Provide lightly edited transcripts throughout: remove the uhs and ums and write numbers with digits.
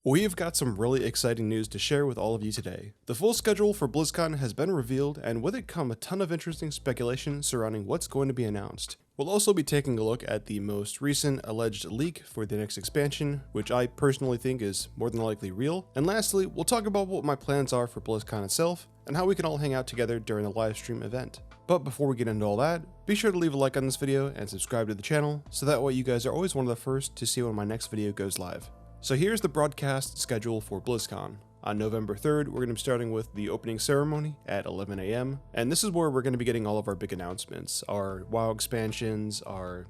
We've got some really exciting news to share with all of you today. The full schedule for BlizzCon has been revealed, and with it come a ton of interesting speculation surrounding what's going to be announced. We'll also be taking a look at the most recent alleged leak for the next expansion, which I personally think is more than likely real. And lastly, we'll talk about what my plans are for BlizzCon itself, and how we can all hang out together during the live stream event. But before we get into all that, be sure to leave a like on this video and subscribe to the channel, so that way you guys are always one of the first to see when my next video goes live. So here's the broadcast schedule for BlizzCon. On November 3rd, we're going to be starting with the opening ceremony at 11 AM, and this is where we're going to be getting all of our big announcements, our WoW expansions, our,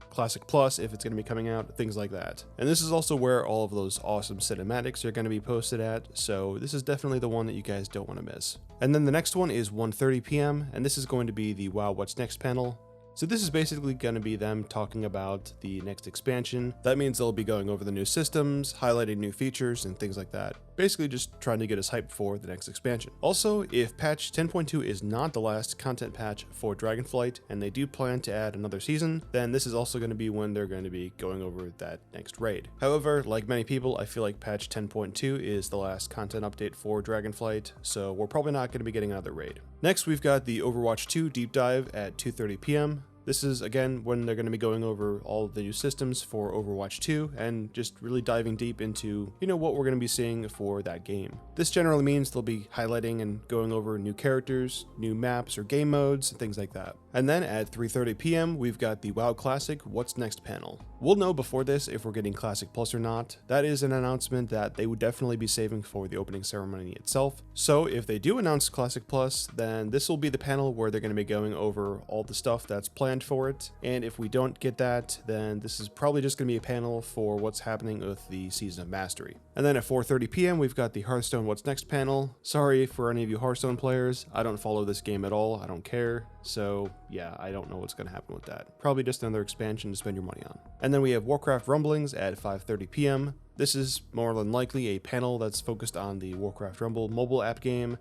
Classic Plus if it's going to be coming out, things like that. And this is also where all of those awesome cinematics are going to be posted at, so this is definitely the one that you guys don't want to miss. And then the next one is 1:30 PM, and this is going to be the WoW What's Next panel. So this is basically going to be them talking about the next expansion. That means they'll be going over the new systems, highlighting new features, and things like that. Basically just trying to get us hyped for the next expansion. Also, if patch 10.2 is not the last content patch for Dragonflight, and they do plan to add another season, then this is also going to be when they're going to be going over that next raid. However, like many people, I feel like patch 10.2 is the last content update for Dragonflight, so we're probably not going to be getting another raid. Next, we've got the Overwatch 2 deep dive at 2:30 PM. This is, again, when they're going to be going over all of the new systems for Overwatch 2 and just really diving deep into, what we're going to be seeing for that game. This generally means they'll be highlighting and going over new characters, new maps or game modes, and things like that. And then at 3:30 PM, we've got the WoW Classic What's Next panel. We'll know before this if we're getting Classic Plus or not. That is an announcement that they would definitely be saving for the opening ceremony itself. So if they do announce Classic Plus, then this will be the panel where they're going to be going over all the stuff that's planned for it. And if we don't get that, then this is probably just going to be a panel for what's happening with the Season of Mastery. And then at 4:30 PM, we've got the Hearthstone What's Next panel. Sorry for any of you Hearthstone players, I don't follow this game at all, I don't care. So yeah, I don't know what's going to happen with that. Probably just another expansion to spend your money on. And then we have Warcraft Rumblings at 5:30 PM. This is more than likely a panel that's focused on the Warcraft Rumble mobile app game.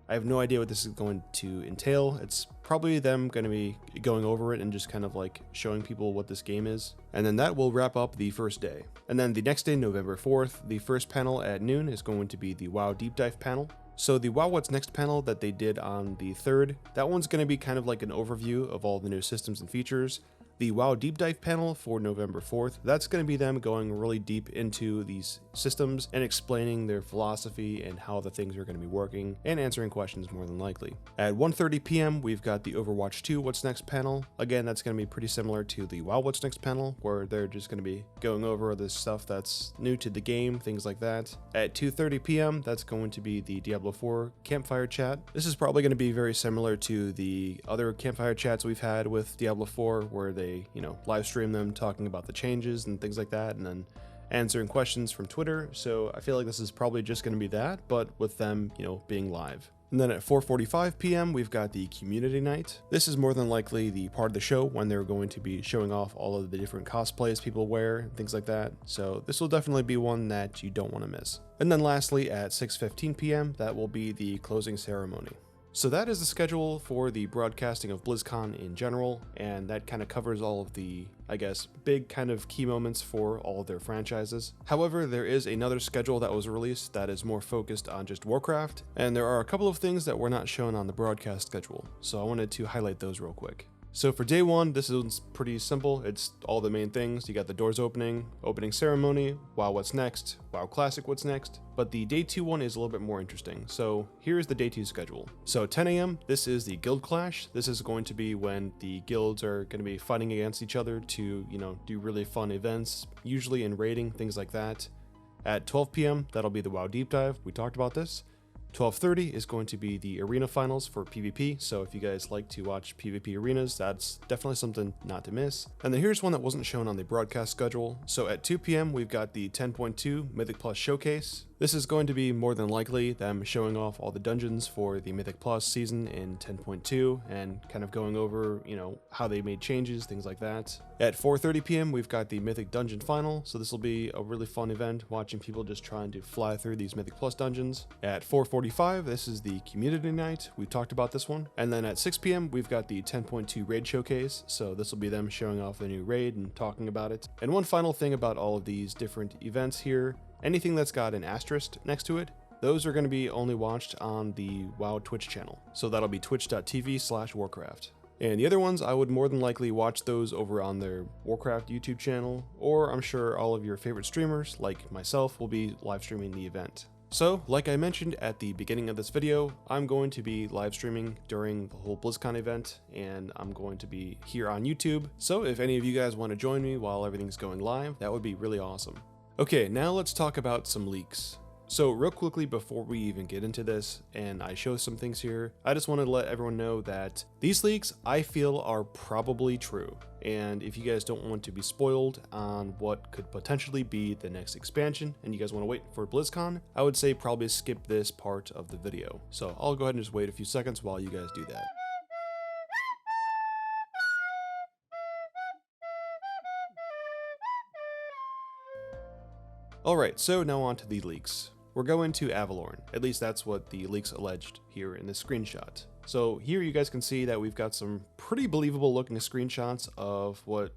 I have no idea what this is going to entail. It's probably them going to be going over it and just kind of like showing people what this game is. And then that will wrap up the first day. And then the next day, November 4th, the first panel at noon is going to be the WoW Deep Dive panel. So the WoW What's Next panel that they did on the 3rd, that one's going to be kind of like an overview of all the new systems and features. The WoW Deep Dive panel for November 4th, that's going to be them going really deep into these systems and explaining their philosophy and how the things are going to be working and answering questions more than likely. At 1:30 PM, we've got the Overwatch 2 What's Next panel. Again, that's going to be pretty similar to the WoW What's Next panel, where they're just going to be going over the stuff that's new to the game, things like that. At 2:30 PM, that's going to be the Diablo 4 campfire chat. This is probably going to be very similar to the other campfire chats we've had with Diablo 4, where they live stream them talking about the changes and things like that, and then answering questions from Twitter. So I feel like this is probably just going to be that, but with them, being live. And then at 4:45 PM, we've got the community night. This is more than likely the part of the show when they're going to be showing off all of the different cosplays people wear and things like that. So this will definitely be one that you don't want to miss. And then lastly, at 6:15 PM, that will be the closing ceremony. So that is the schedule for the broadcasting of BlizzCon in general, and that kind of covers all of the, big kind of key moments for all of their franchises. However, there is another schedule that was released that is more focused on just Warcraft, and there are a couple of things that were not shown on the broadcast schedule, so I wanted to highlight those real quick. So for day one, this is pretty simple. It's all the main things. You got the doors opening ceremony, WoW What's Next, WoW Classic What's Next. But the day 2 one is a little bit more interesting. So here's the day 2 schedule. So 10 AM, this is the Guild Clash. This is going to be when the guilds are going to be fighting against each other to, do really fun events, usually in raiding, things like that. At 12 PM, that'll be the WoW Deep Dive. We talked about this. 12:30 is going to be the arena finals for PvP, so if you guys like to watch PvP arenas, that's definitely something not to miss. And then here's one that wasn't shown on the broadcast schedule. So at 2 PM, we've got the 10.2 Mythic Plus Showcase. This is going to be more than likely them showing off all the dungeons for the Mythic Plus season in 10.2 and kind of going over, how they made changes, things like that. At 4:30 PM, we've got the Mythic Dungeon Final, so this will be a really fun event, watching people just trying to fly through these Mythic Plus dungeons. At 4:45, this is the Community Night. We talked about this one. And then at 6 PM, we've got the 10.2 Raid Showcase, so this will be them showing off the new raid and talking about it. And one final thing about all of these different events here, anything that's got an asterisk next to it, those are going to be only watched on the WoW Twitch channel. So that'll be twitch.tv/Warcraft. And the other ones, I would more than likely watch those over on their Warcraft YouTube channel, or I'm sure all of your favorite streamers, like myself, will be live streaming the event. So, like I mentioned at the beginning of this video, I'm going to be live streaming during the whole BlizzCon event, and I'm going to be here on YouTube. So if any of you guys want to join me while everything's going live, that would be really awesome. Okay, now let's talk about some leaks. So real quickly before we even get into this and I show some things here, I just want to let everyone know that these leaks I feel are probably true. And if you guys don't want to be spoiled on what could potentially be the next expansion and you guys want to wait for BlizzCon, I would say probably skip this part of the video. So I'll go ahead and just wait a few seconds while you guys do that. Alright, so now on to the leaks. We're going to Avalorn, at least that's what the leaks alleged here in this screenshot. So here you guys can see that we've got some pretty believable looking screenshots of what,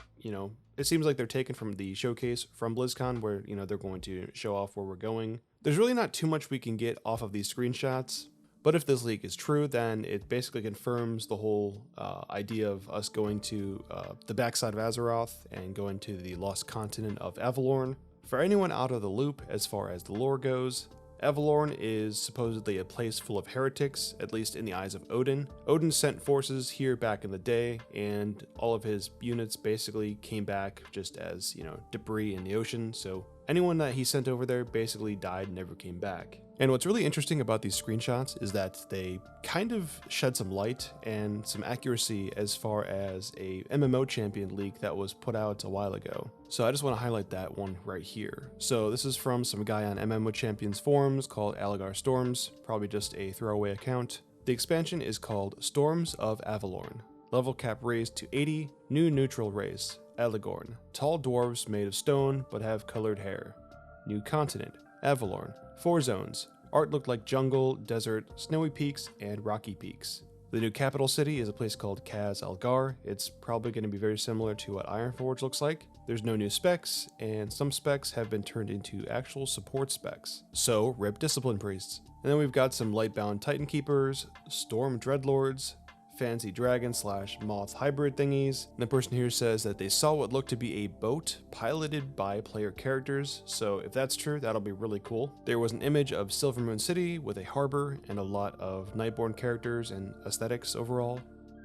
it seems like they're taken from the showcase from BlizzCon where, they're going to show off where we're going. There's really not too much we can get off of these screenshots, but if this leak is true, then it basically confirms the whole idea of us going to the backside of Azeroth and going to the lost continent of Avalorn. For anyone out of the loop as far as the lore goes, Avalorn is supposedly a place full of heretics, at least in the eyes of Odin. Odin sent forces here back in the day, and all of his units basically came back just as, debris in the ocean, so anyone that he sent over there basically died and never came back. And what's really interesting about these screenshots is that they kind of shed some light and some accuracy as far as a MMO champion leak that was put out a while ago. So I just want to highlight that one right here. So this is from some guy on MMO Champions forums called Algar Storms, probably just a throwaway account. The expansion is called Storms of Avalorn. Level cap raised to 80, new neutral race, Alagorn. Tall dwarves made of stone but have colored hair. New continent, Avalorn. 4 zones. Art looked like jungle, desert, snowy peaks, and rocky peaks. The new capital city is a place called Kaz Algar. It's probably going to be very similar to what Ironforge looks like. There's no new specs, and some specs have been turned into actual support specs. So, rip Discipline Priests. And then we've got some Lightbound Titan Keepers, Storm Dreadlords, fancy dragon / moth hybrid thingies. And the person here says that they saw what looked to be a boat piloted by player characters, so if that's true, that'll be really cool. There was an image of Silvermoon City with a harbor and a lot of Nightborn characters and aesthetics overall.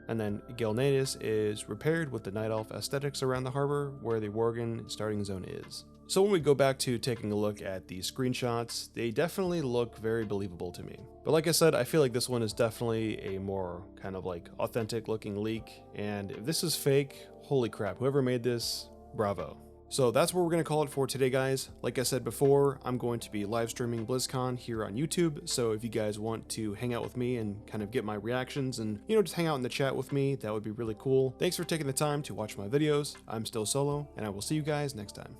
And then Gilneadus is repaired with the Night Elf aesthetics around the harbor where the Worgen starting zone is. So when we go back to taking a look at the screenshots, they definitely look very believable to me. But like I said, I feel like this one is definitely a more kind of like authentic looking leak. And if this is fake, holy crap, whoever made this, bravo. So that's what we're going to call it for today, guys. Like I said before, I'm going to be live streaming BlizzCon here on YouTube. So if you guys want to hang out with me and kind of get my reactions and, just hang out in the chat with me, that would be really cool. Thanks for taking the time to watch my videos. I'm still Solo, and I will see you guys next time.